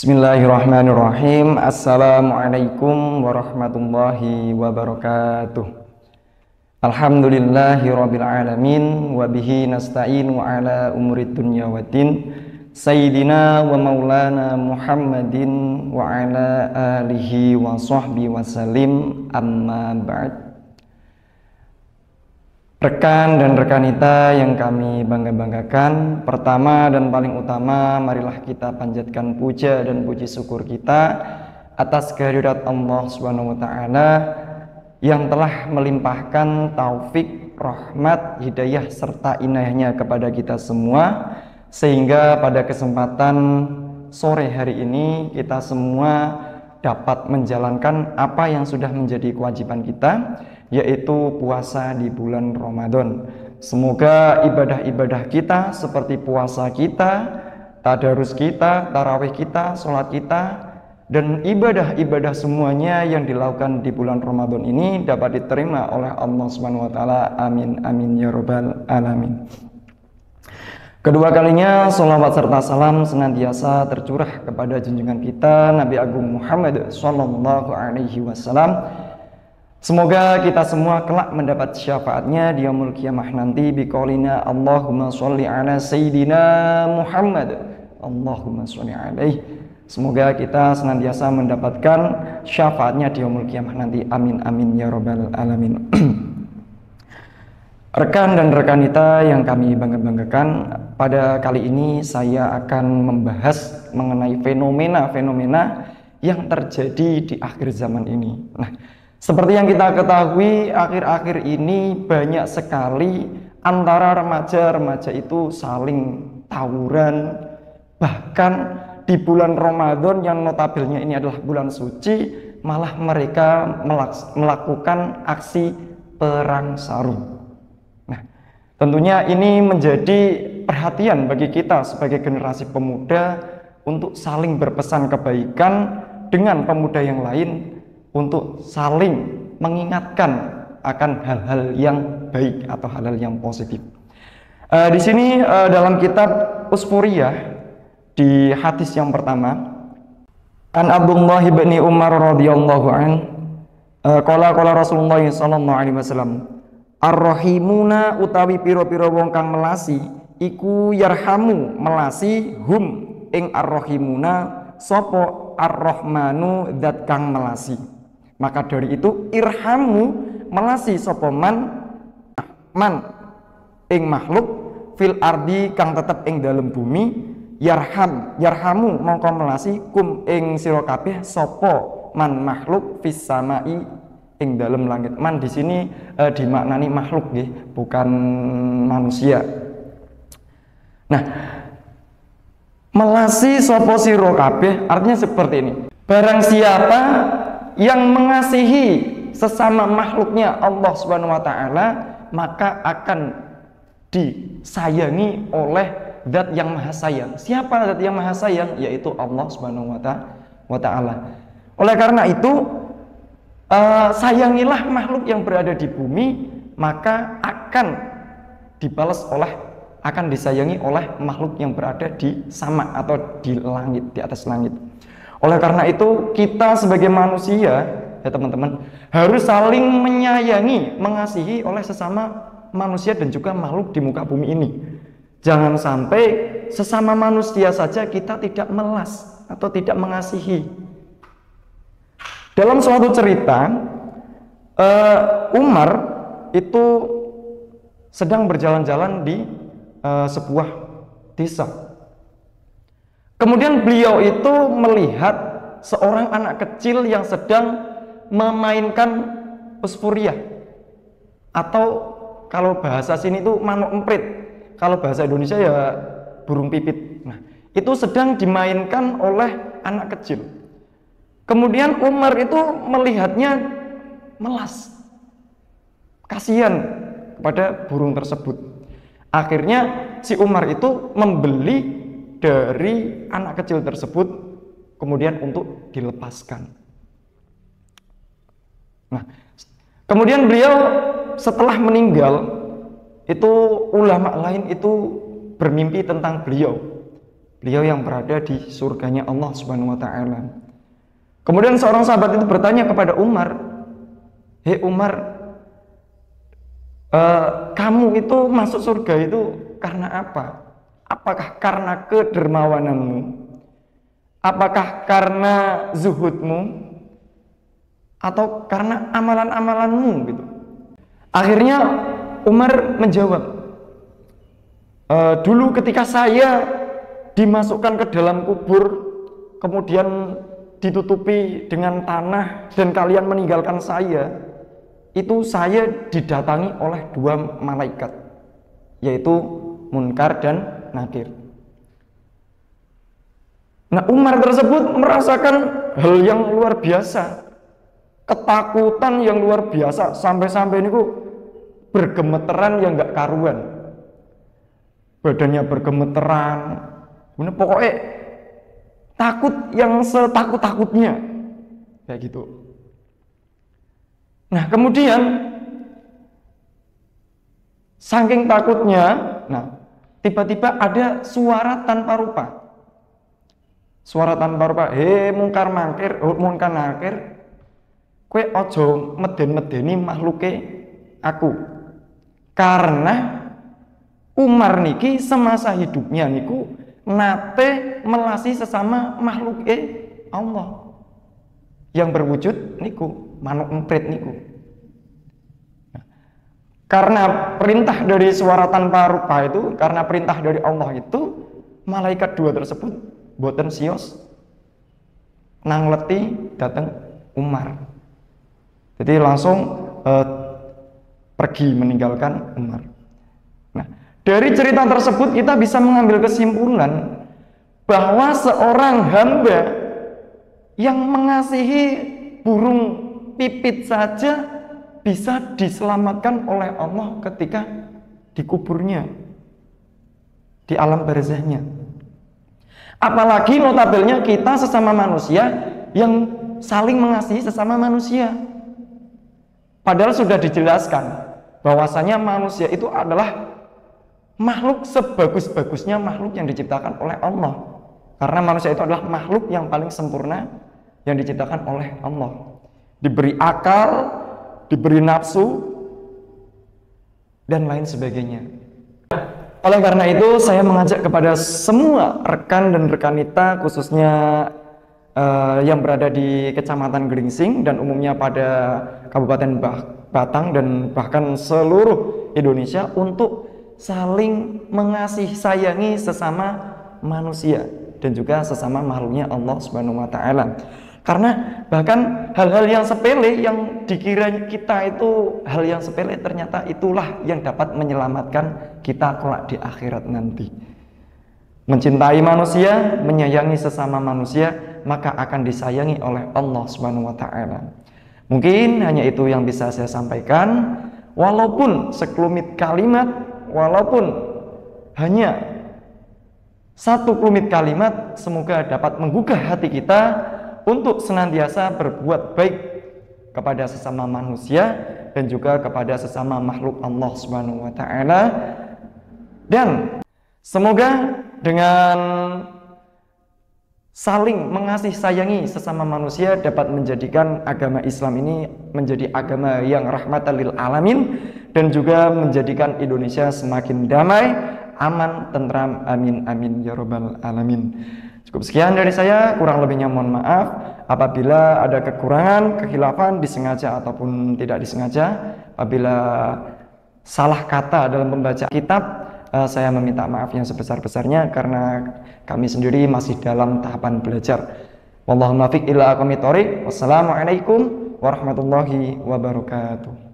Bismillahirrahmanirrahim. Assalamualaikum warahmatullahi wabarakatuh. Alhamdulillahi rabbil alamin wa bihi nasta'inu ala umurid dunya waddin. Sayyidina wa maulana Muhammadin wa ala alihi wa sahbihi wasallim, amma ba'd. Rekan dan rekanita yang kami bangga-banggakan, pertama dan paling utama, marilah kita panjatkan puja dan puji syukur kita atas kehadirat Allah Subhanahu wa taala yang telah melimpahkan taufik, rahmat, hidayah serta inayahnya kepada kita semua, sehingga pada kesempatan sore hari ini kita semua dapat menjalankan apa yang sudah menjadi kewajiban kita, yaitu puasa di bulan Ramadan. Semoga ibadah-ibadah kita seperti puasa kita, tadarus kita, tarawih kita, sholat kita, dan ibadah-ibadah semuanya yang dilakukan di bulan Ramadan ini dapat diterima oleh Allah Subhanahu wa taala. Amin amin ya rabbal alamin. Kedua kalinya sholawat serta salam senantiasa tercurah kepada junjungan kita Nabi Agung Muhammad Sallallahu Alaihi Wasallam. Semoga kita semua kelak mendapat syafaatnya di yaumul qiyamah nanti biqaulina Allahumma sholli ala Sayyidina Muhammad Allahumma sholli alaihi. Semoga kita senantiasa mendapatkan syafaatnya di yaumul qiyamah nanti. Amin amin ya rabbal alamin. Rekan dan rekanita yang kami bangga-banggakan, pada kali ini saya akan membahas mengenai fenomena-fenomena yang terjadi di akhir zaman ini. Nah, seperti yang kita ketahui, akhir-akhir ini banyak sekali antara remaja-remaja itu saling tawuran. Bahkan di bulan Ramadan yang notabelnya ini adalah bulan suci, malah mereka melakukan aksi perang sarung. Nah, tentunya ini menjadi perhatian bagi kita sebagai generasi pemuda untuk saling berpesan kebaikan dengan pemuda yang lain, untuk saling mengingatkan akan hal-hal yang baik atau hal-hal yang positif. Di sini dalam kitab Usfuriyah di hadis yang pertama, an Abdullah bin Umar radhiyallahu an qala Rasulullah sallallahu alaihi wasallam, ar-rahimuna utawi pira-pira wong kang melasi iku yarhamu melasi hum ing ar-rahimuna sapa ar-rahmanu zat kang melasi. Maka dari itu irhamu melasi sapa man ing makhluk fil ardi kang tetep ing dalem bumi, yarhamu mongko melasi kum ing sira kabeh sapa man makhluk fis samai ing dalem langit. Man di sini dimaknani makhluk nggih, bukan manusia. Nah, melasi sapa sira kabeh artinya seperti ini. Barang siapa yang mengasihi sesama makhluknya Allah Subhanahu wa taala, maka akan disayangi oleh zat yang maha sayang. Siapa zat yang maha sayang? Yaitu Allah Subhanahu wa taala. Oleh karena itu, sayangilah makhluk yang berada di bumi, maka akan disayangi oleh makhluk yang berada di sama atau di langit, di atas langit. Oleh karena itu, kita sebagai manusia, ya teman-teman, harus saling menyayangi, mengasihi oleh sesama manusia dan juga makhluk di muka bumi ini. Jangan sampai sesama manusia saja kita tidak melas atau tidak mengasihi. Dalam suatu cerita, Umar itu sedang berjalan-jalan di sebuah desa. Kemudian beliau itu melihat seorang anak kecil yang sedang memainkan usfuriyah, atau kalau bahasa sini itu manuk emprit, kalau bahasa Indonesia ya burung pipit. Nah, itu sedang dimainkan oleh anak kecil. Kemudian Umar itu melihatnya melas, kasihan kepada burung tersebut. Akhirnya si Umar itu membeli dari anak kecil tersebut, kemudian untuk dilepaskan. Nah, kemudian beliau setelah meninggal, itu ulama lain itu bermimpi tentang beliau. beliau yang berada di surganya Allah Subhanahu wa taala. Kemudian seorang sahabat itu bertanya kepada Umar, "Hei Umar, kamu itu masuk surga itu karena apa? Apakah karena kedermawananmu? Apakah karena zuhudmu? Atau karena amalan-amalanmu?" gitu. Akhirnya Umar menjawab, "Dulu ketika saya dimasukkan ke dalam kubur, kemudian ditutupi dengan tanah dan kalian meninggalkan saya, itu saya didatangi oleh dua malaikat, yaitu Munkar dan Nakir." Nah, Umar tersebut merasakan hal yang luar biasa, ketakutan yang luar biasa, sampai-sampai ini bergemeteran yang gak karuan, badannya bergemeteran, pokoknya takut yang setakut-takutnya kayak gitu. Nah, kemudian saking takutnya, tiba-tiba ada suara tanpa rupa. Suara tanpa rupa, "Hei Munkar Nakir, kowe ojo meden-medeni makhluke aku." Karena Umar niki semasa hidupnya niku nate melasi sesama makhluk Allah yang berwujud niku manuk emprit niku. Karena perintah dari suara tanpa rupa itu, karena perintah dari Allah itu, malaikat dua tersebut boten sios nangleti datang Umar. Jadi langsung pergi meninggalkan Umar. Nah, dari cerita tersebut kita bisa mengambil kesimpulan bahwa seorang hamba yang mengasihi burung pipit saja bisa diselamatkan oleh Allah ketika dikuburnya di alam barzahnya. Apalagi notabelnya kita sesama manusia yang saling mengasihi sesama manusia. Padahal sudah dijelaskan bahwasanya manusia itu adalah makhluk sebagus-bagusnya makhluk yang diciptakan oleh Allah. Karena manusia itu adalah makhluk yang paling sempurna yang diciptakan oleh Allah. Diberi akal, diberi nafsu, dan lain sebagainya. Oleh karena itu, saya mengajak kepada semua rekan dan rekanita, khususnya yang berada di Kecamatan Gringsing dan umumnya pada Kabupaten Batang dan bahkan seluruh Indonesia, untuk saling mengasihi sayangi sesama manusia dan juga sesama makhluknya Allah Subhanahu wa taala. Karena bahkan hal-hal yang sepele yang dikira kita itu hal yang sepele, ternyata itulah yang dapat menyelamatkan kita kelak di akhirat nanti. Mencintai manusia, menyayangi sesama manusia, maka akan disayangi oleh Allah Subhanahu wa taala. Mungkin hanya itu yang bisa saya sampaikan, walaupun sekelumit kalimat, walaupun hanya satu kelumit kalimat, semoga dapat menggugah hati kita untuk senantiasa berbuat baik kepada sesama manusia dan juga kepada sesama makhluk Allah Subhanahu wa taala. Dan semoga dengan saling mengasihi sayangi sesama manusia dapat menjadikan agama Islam ini menjadi agama yang rahmatan lil alamin dan juga menjadikan Indonesia semakin damai, aman, tentram, amin amin ya rabbal alamin. Cukup sekian dari saya, kurang lebihnya mohon maaf apabila ada kekurangan, kekhilafan disengaja ataupun tidak disengaja. Apabila salah kata dalam membaca kitab, saya meminta maaf yang sebesar-besarnya karena kami sendiri masih dalam tahapan belajar. Wallahu muwaffiq ila aqwamit thoriq. Wassalamualaikum warahmatullahi wabarakatuh.